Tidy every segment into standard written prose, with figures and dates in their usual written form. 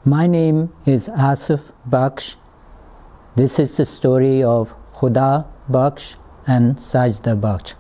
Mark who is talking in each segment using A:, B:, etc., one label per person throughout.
A: My name is Asif Bakhsh. This is the story of Khuda Bakhsh and Sajida Bakhsh.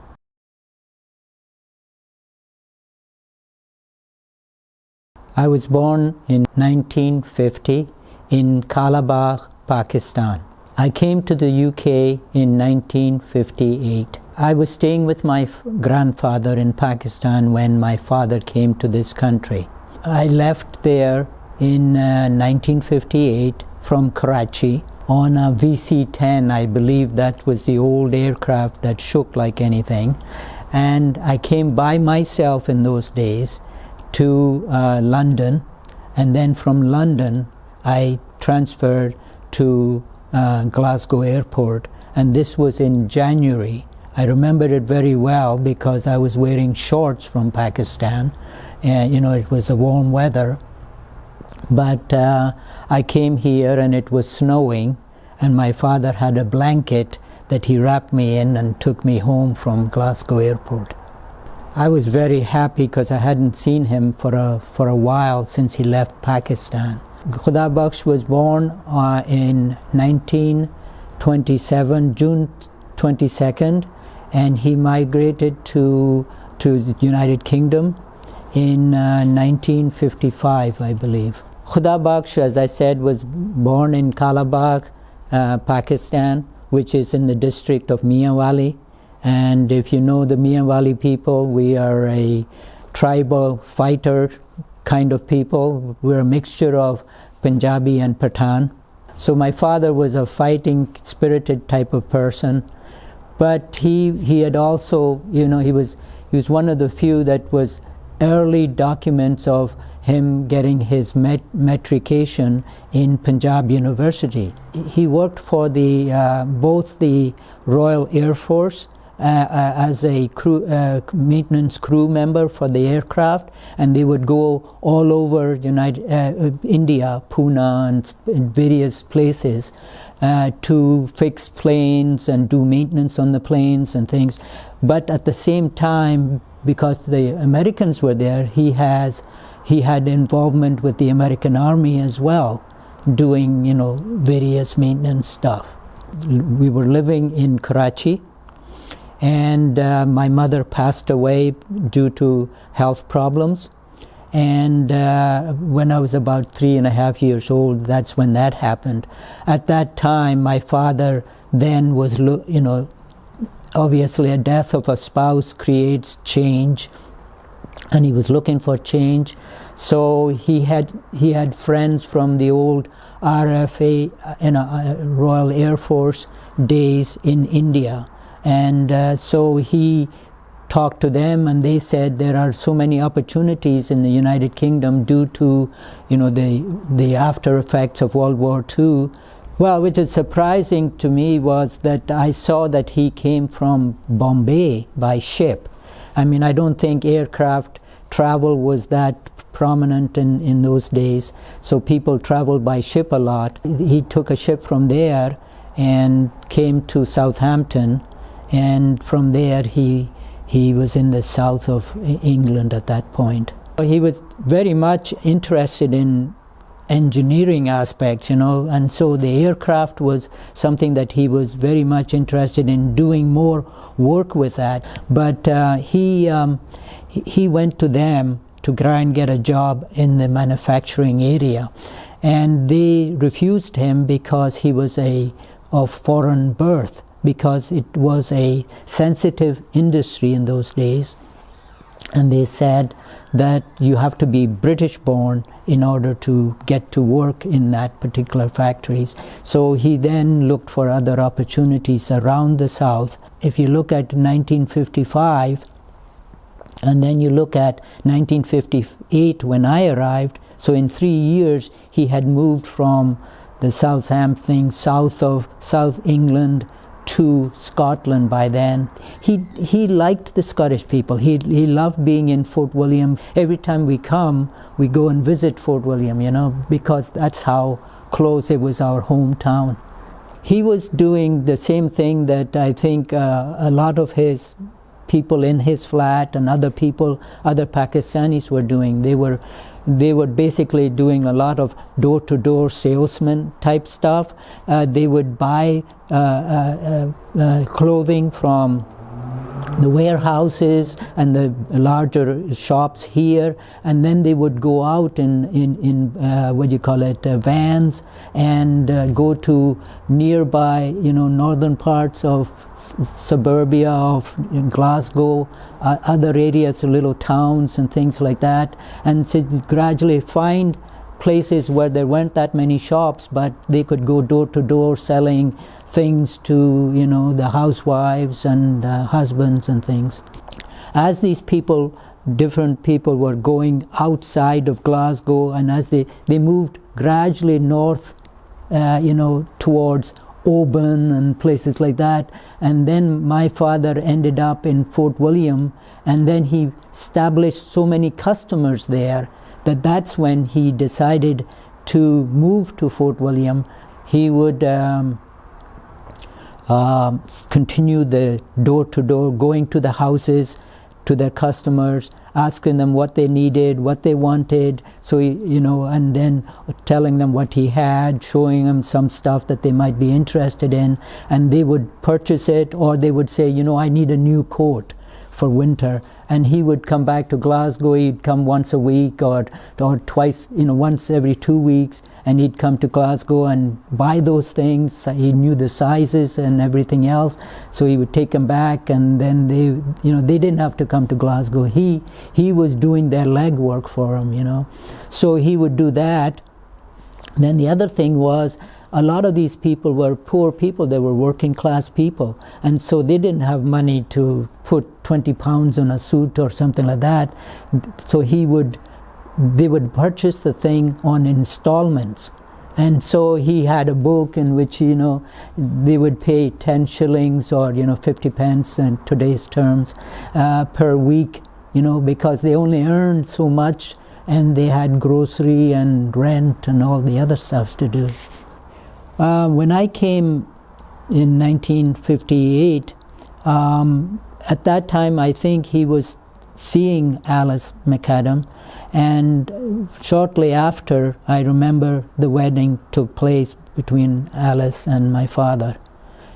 A: I was born in 1950 in Colourful, Pakistan. I came to the UK in 1958. I was staying with my grandfather in Pakistan when my father came to this country. I left there in 1958 from Karachi on a VC-10. I believe that was the old aircraft that shook like anything. And I came by myself in those days to London, and then from London I transferred to Glasgow Airport, and this was in January. I remember it very well because I was wearing shorts from Pakistan, and it was a warm weather. But I came here and it was snowing, and my father had a blanket that he wrapped me in and took me home from Glasgow Airport. I was very happy because I hadn't seen him for a while since he left Pakistan. Khuda Bakhsh was born in 1927, June 22nd, and he migrated to the United Kingdom in 1955, I believe. Khuda Bakhsh, as I said, was born in Colourful, Pakistan, which is in the district of Mianwali. And if you know the Mianwali people, we are a tribal fighter kind of people. We're a mixture of Punjabi and Pathan. So my father was a fighting, spirited type of person. But he had also, he was one of the few that was early documents of him getting his metrication in Punjab University. He worked for both the Royal Air Force as a maintenance crew member for the aircraft, and they would go all over India, Pune and various places to fix planes and do maintenance on the planes and things. But at the same time, because the Americans were there, he had involvement with the American Army as well, doing various maintenance stuff. We were living in Karachi, and my mother passed away due to health problems. And when I was about 3.5 years old, that's when that happened. At that time, my father then was, obviously a death of a spouse creates change, and he was looking for change. So he had friends from the old RFA, Royal Air Force days in India. And so he talked to them, and they said there are so many opportunities in the United Kingdom due to the after effects of World War II. Well, which is surprising to me was that I saw that he came from Bombay by ship. I mean, I don't think aircraft travel was that prominent in those days, so people traveled by ship a lot. He took a ship from there and came to Southampton, and from there he was in the south of England at that point. He was very much interested in engineering aspects, and so the aircraft was something that he was very much interested in doing more work with that. But he went to them to try and get a job in the manufacturing area, and they refused him because he was of foreign birth, because it was a sensitive industry in those days, and they said that you have to be British born in order to get to work in that particular factories. So he then looked for other opportunities around the south. If you look at 1955 and then you look at 1958 when I arrived, so in 3 years he had moved from the Southampton, south of South England, to Scotland by then. He liked the Scottish people. He loved being in Fort William. Every time we come, we go and visit Fort William, because that's how close it was our hometown. He was doing the same thing that I think a lot of his people in his flat and other Pakistanis were doing. They were they were basically doing a lot of door-to-door salesman type stuff. They would buy clothing from the warehouses and the larger shops here, and then they would go out in what do you call it, vans, and go to nearby, northern parts of suburbia of Glasgow, other areas, little towns and things like that, and so gradually find places where there weren't that many shops, but they could go door to door selling things to the housewives and husbands and things. As these people, different people, were going outside of Glasgow, and as they moved gradually north, towards Oban and places like that, and then my father ended up in Fort William, and then he established so many customers there that's when he decided to move to Fort William. He would continue the door-to-door, going to the houses, to their customers, asking them what they needed, what they wanted, so and then telling them what he had, showing them some stuff that they might be interested in, and they would purchase it, or they would say, I need a new coat for winter, and he would come back to Glasgow. He'd come once a week or twice, once every 2 weeks, and he'd come to Glasgow and buy those things. He knew the sizes and everything else, so he would take them back, and then they didn't have to come to Glasgow. He was doing their legwork for them, so he would do that. Then the other thing was, a lot of these people were poor people. They were working class people, and so they didn't have money to put 20 pounds on a suit or something like that. So they would purchase the thing on installments, and so he had a book in which they would pay 10 shillings or 50 pence in today's terms per week, because they only earned so much, and they had grocery and rent and all the other stuff to do. When I came in 1958, at that time I think he was seeing Alice McAdam, and shortly after, I remember the wedding took place between Alice and my father.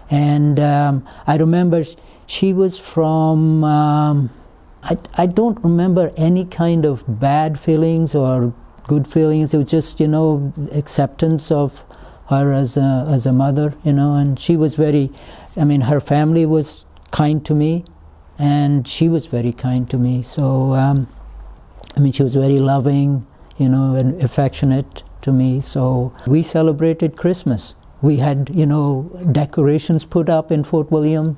A: And I remember she was from, I don't remember any kind of bad feelings or good feelings. It was just, acceptance of her as a mother, and she was very, her family was kind to me, and she was very kind to me. So, she was very loving, and affectionate to me. So we celebrated Christmas. We had, decorations put up in Fort William.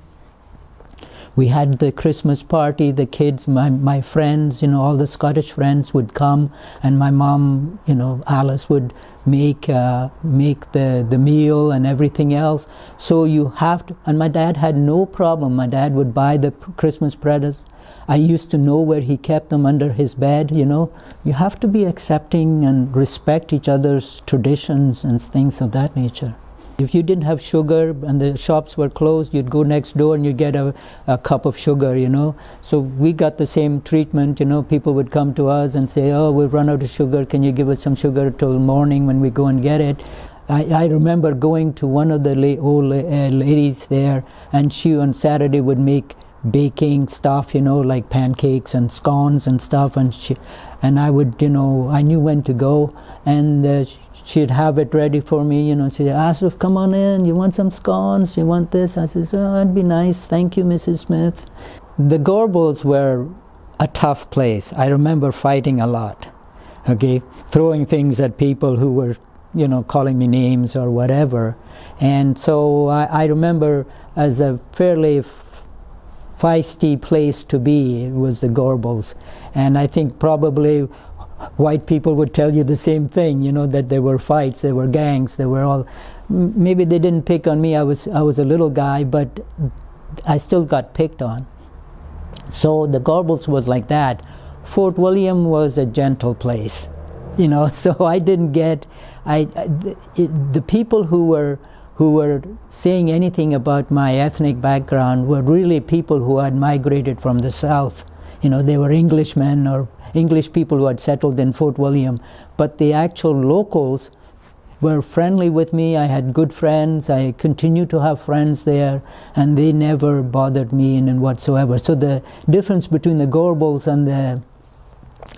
A: We had the Christmas party. The kids, my friends, all the Scottish friends would come, and my mom, Alice, would make the meal and everything else. So you have to, and my dad had no problem. My dad would buy the Christmas presents. I used to know where he kept them, under his bed. You have to be accepting and respect each other's traditions and things of that nature. If you didn't have sugar and the shops were closed, you'd go next door and you'd get a cup of sugar, So we got the same treatment, People would come to us and say, oh, we've run out of sugar. Can you give us some sugar till morning when we go and get it? I remember going to one of the old ladies there, and she on Saturday would make baking stuff, like pancakes and scones and stuff, and I would, I knew when to go, and she'd have it ready for me, She'd ask, Asif, come on in, you want some scones, you want this? I said, oh, that'd be nice, thank you, Mrs. Smith. The Gorbals were a tough place. I remember fighting a lot, throwing things at people who were, calling me names or whatever. And so I remember, as a fairly feisty place to be, it was the Gorbals. And I think probably white people would tell you the same thing, that there were fights, there were gangs, there were all. Maybe they didn't pick on me. I was a little guy, but I still got picked on. So the Gorbals was like that. Fort William was a gentle place, So I didn't get. The people who were saying anything about my ethnic background were really people who had migrated from the south. They were Englishmen or English people who had settled in Fort William, but the actual locals were friendly with me. I had good friends. I continue to have friends there, and they never bothered me in whatsoever. So the difference between the Gorbals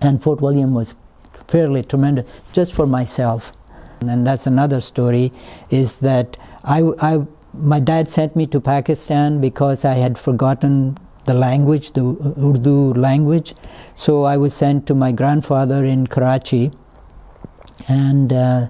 A: and Fort William was fairly tremendous, just for myself. And that's another story, is that my dad sent me to Pakistan because I had forgotten the language, the Urdu language. So I was sent to my grandfather in Karachi, and I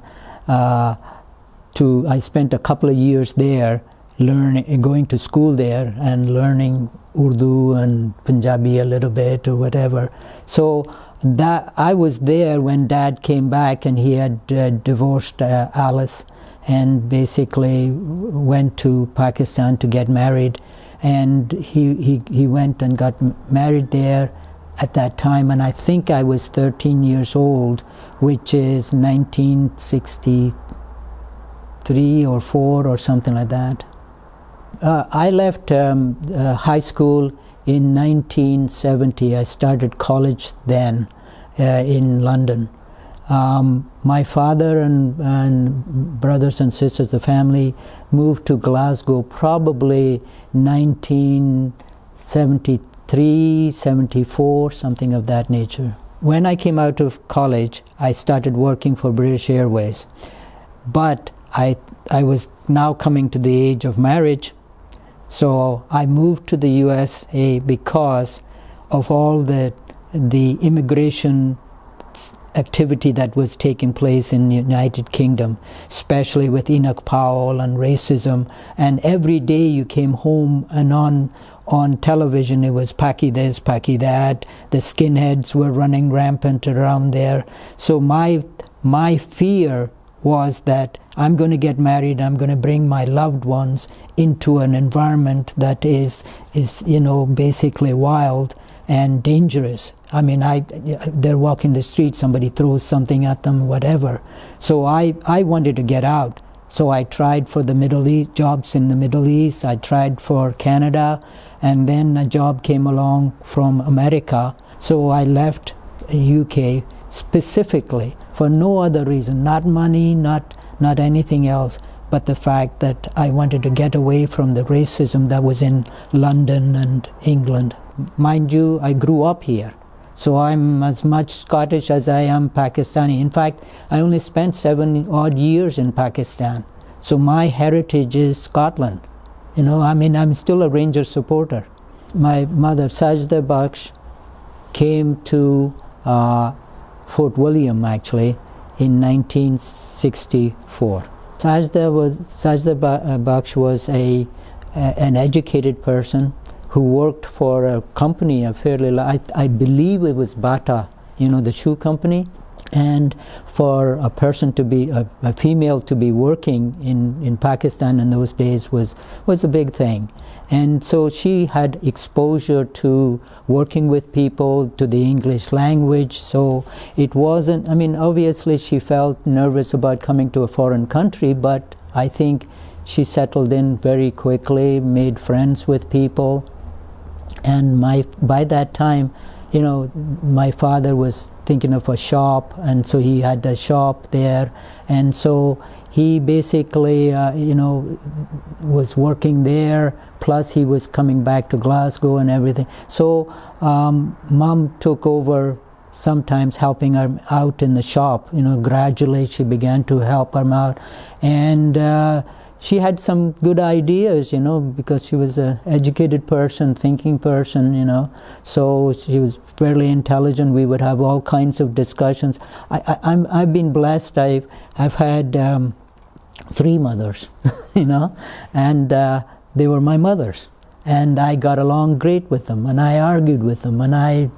A: spent a couple of years there going to school there and learning Urdu and Punjabi a little bit or whatever. So that I was there when Dad came back, and he had divorced Alice and basically went to Pakistan to get married, and he went and got married there at that time, and I think I was 13 years old, which is 1963 or 4 or something like that. I left high school in 1970. I started college then in London. My father and brothers and sisters, the family, moved to Glasgow probably 1973, 74, something of that nature. When I came out of college, I started working for British Airways. But I was now coming to the age of marriage, so I moved to the USA because of all the immigration activity that was taking place in the United Kingdom, especially with Enoch Powell and racism. And every day you came home, and on television it was Paki this, Paki that. The skinheads were running rampant around there. So my fear was that I'm going to get married, I'm going to bring my loved ones into an environment that is basically wild and dangerous. I mean, they're walking the street, somebody throws something at them, whatever. So I wanted to get out. So I tried for the Middle East, jobs in the Middle East. I tried for Canada, and then a job came along from America. So I left UK specifically for no other reason, not money, not anything else, but the fact that I wanted to get away from the racism that was in London and England. Mind you, I grew up here, so I'm as much Scottish as I am Pakistani. In fact, I only spent 7 odd years in Pakistan, so my heritage is Scotland. I'm still a Rangers supporter. My mother, Sajida Bakhsh, came to Fort William actually in 1964. Sajida Bakhsh was an educated person who worked for a company, I believe it was Bata, the shoe company. And for a person to be, a female to be working in Pakistan in those days was a big thing. And so she had exposure to working with people, to the English language. So it wasn't, obviously she felt nervous about coming to a foreign country, but I think she settled in very quickly, made friends with people. And by that time, my father was thinking of a shop, and so he had a shop there, and so he basically was working there, plus he was coming back to Glasgow and everything. So Mom took over, sometimes helping her out in the shop. Gradually she began to help him out, and she had some good ideas, because she was an educated person, thinking person, so she was fairly intelligent. We would have all kinds of discussions. I've been blessed. I've had 3 mothers, and they were my mothers. And I got along great with them, and I argued with them, and I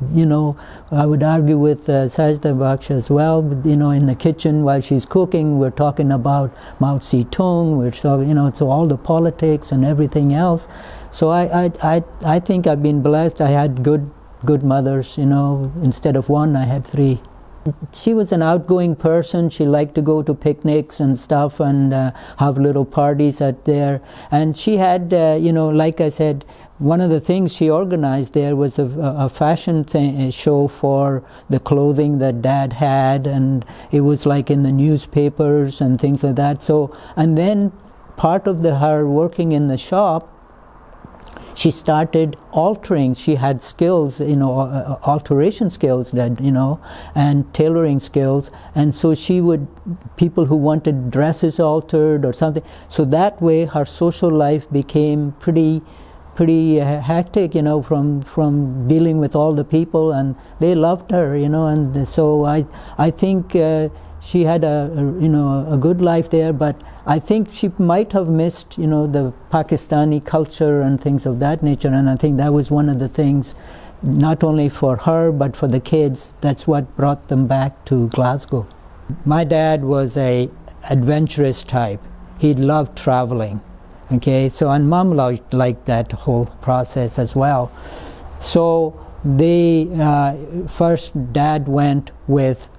A: would argue with Sajida Bakhsh as well, in the kitchen while she's cooking. We're talking about Mao Zedong, we're talking, so all the politics and everything else. So I think I've been blessed. I had good mothers, instead of 1, I had 3. She was an outgoing person. She liked to go to picnics and stuff and have little parties out there. And she had, like I said, one of the things she organized there was a fashion show for the clothing that Dad had, and it was like in the newspapers and things like that. So, and then part of her working in the shop, she started altering. She had skills, alteration skills that, and tailoring skills. And so she would, people who wanted dresses altered or something. So that way her social life became pretty hectic, from dealing with all the people, and they loved her, and so I think she had a good life there, but I think she might have missed, the Pakistani culture and things of that nature, and I think that was one of the things, not only for her, but for the kids, that's what brought them back to Glasgow. My dad was a adventurous type. He loved traveling, okay, so, and Mom liked that whole process as well. So they first Dad went with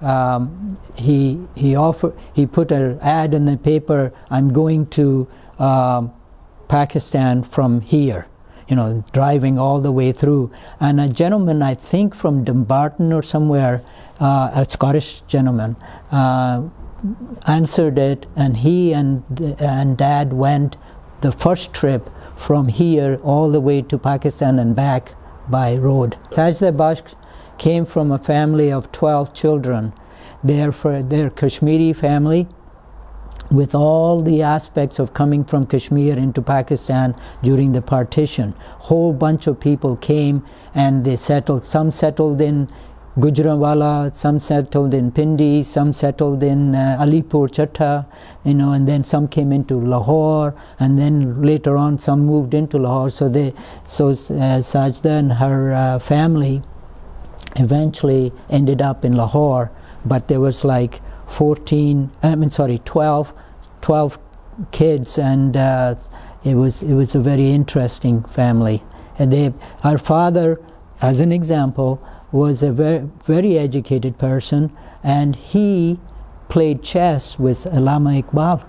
A: he put an ad in the paper, I'm going to Pakistan from here, driving all the way through, and a gentleman, I think from Dumbarton or somewhere, a Scottish gentleman, answered it, and he and Dad went the first trip from here all the way to Pakistan and back by road. Sajida Bakhsh came from a family of 12 children. They're Kashmiri family with all the aspects of coming from Kashmir into Pakistan during the partition. Whole bunch of people came and they settled. Some settled in Gujranwala, some settled in Pindi, some settled in Alipur Chatta, and then some came into Lahore, and then later on some moved into Lahore. So Sajida and her family eventually ended up in Lahore, but there was like 12 kids, and it was a very interesting family. And our father, as an example, was a very, very educated person, and he played chess with Allama Iqbal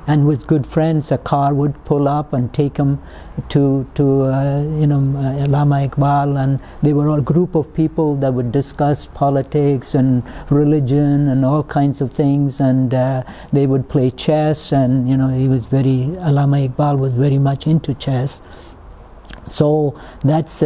A: and with good friends. A car would pull up and take him to Allama Iqbal, and they were a group of people that would discuss politics and religion and all kinds of things, and they would play chess, and Allama Iqbal was very much into chess. So that's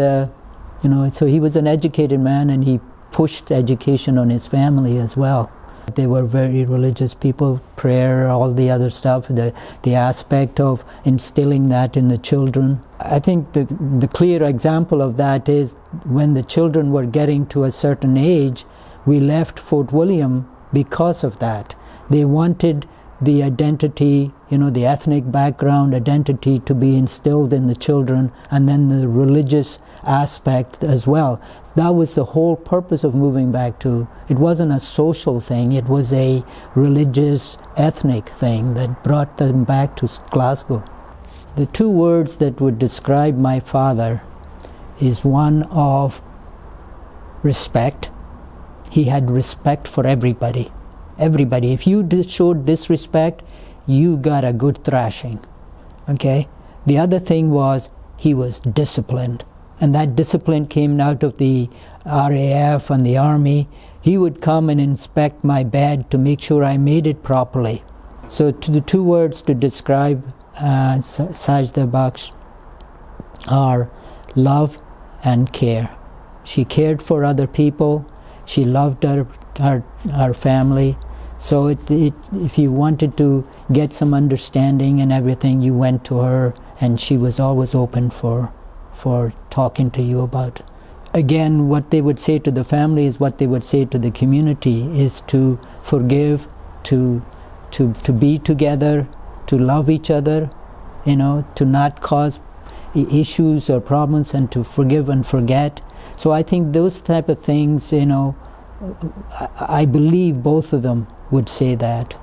A: so he was an educated man, and he pushed education on his family as well. They were very religious people, prayer, all the other stuff, the aspect of instilling that in the children. I think the clear example of that is when the children were getting to a certain age, we left Fort William because of that. They wanted the identity, the ethnic background identity to be instilled in the children, and then the religious aspect as well. That was the whole purpose of moving back to. It wasn't a social thing, it was a religious, ethnic thing that brought them back to Glasgow. The two words that would describe my father is one of respect. He had respect for everybody. Everybody. If you showed disrespect, you got a good thrashing. Okay? The other thing was he was disciplined. And that discipline came out of the RAF and the army. He would come and inspect my bed to make sure I made it properly. So the two words to describe Sajida Bakhsh are love and care. She cared for other people. She loved our family. So if you wanted to get some understanding and everything, you went to her, and she was always open for talking to you about. Again, what they would say to the family is what they would say to the community, is to forgive, to be together, to love each other, to not cause issues or problems, and to forgive and forget. So I think those type of things, I believe both of them would say that.